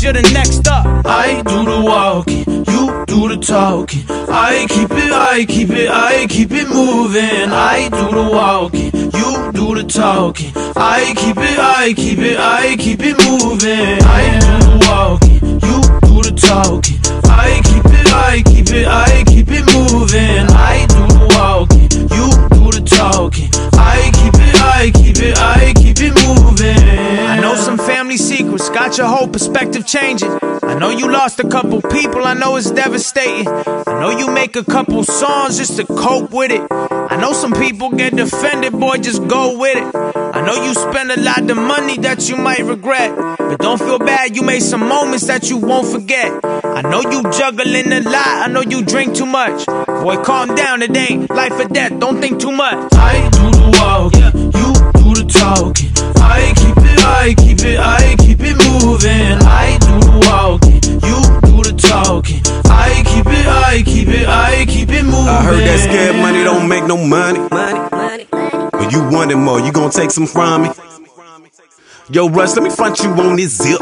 you're the next up. I do the walking, you do the talking. I keep it moving. I do the walking, you do the talking. I keep it moving. I do the walking, you do the talking. I keep it moving. I do the walking, you do the talking. I keep it moving. I know some family secrets, got your whole perspective changing. I know you lost a couple people, I know it's devastating. I know you make a couple songs just to cope with it. I know some people get defended, boy, just go with it. I know you spend a lot of money that you might regret, but don't feel bad, you made some moments that you won't forget. I know you juggling a lot, I know you drink too much. Boy, calm down, it ain't life or death, don't think too much. I do the walking, you do the talking. I keep it moving. I do the walking, you do the talking. I keep it moving. I heard that scared money don't make no money. But you wanted more, you gon' take some from me. Yo, Russ, let me front you on this zip.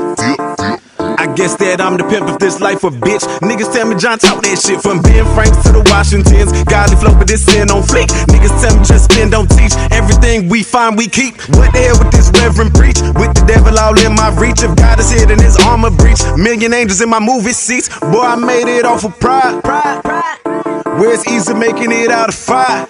I guess that I'm the pimp of this life, a bitch. Niggas tell me John talk that shit. From Ben Franks to the Washingtons, godly flow with this sin on fleek. Niggas tell me just spin, don't teach. Everything we find, we keep. What the hell with this reverend preach? With the devil all in my reach. If God is hid in his armor breach, million angels in my movie seats. Boy, I made it off of pride. Where it's easy making it out of fire.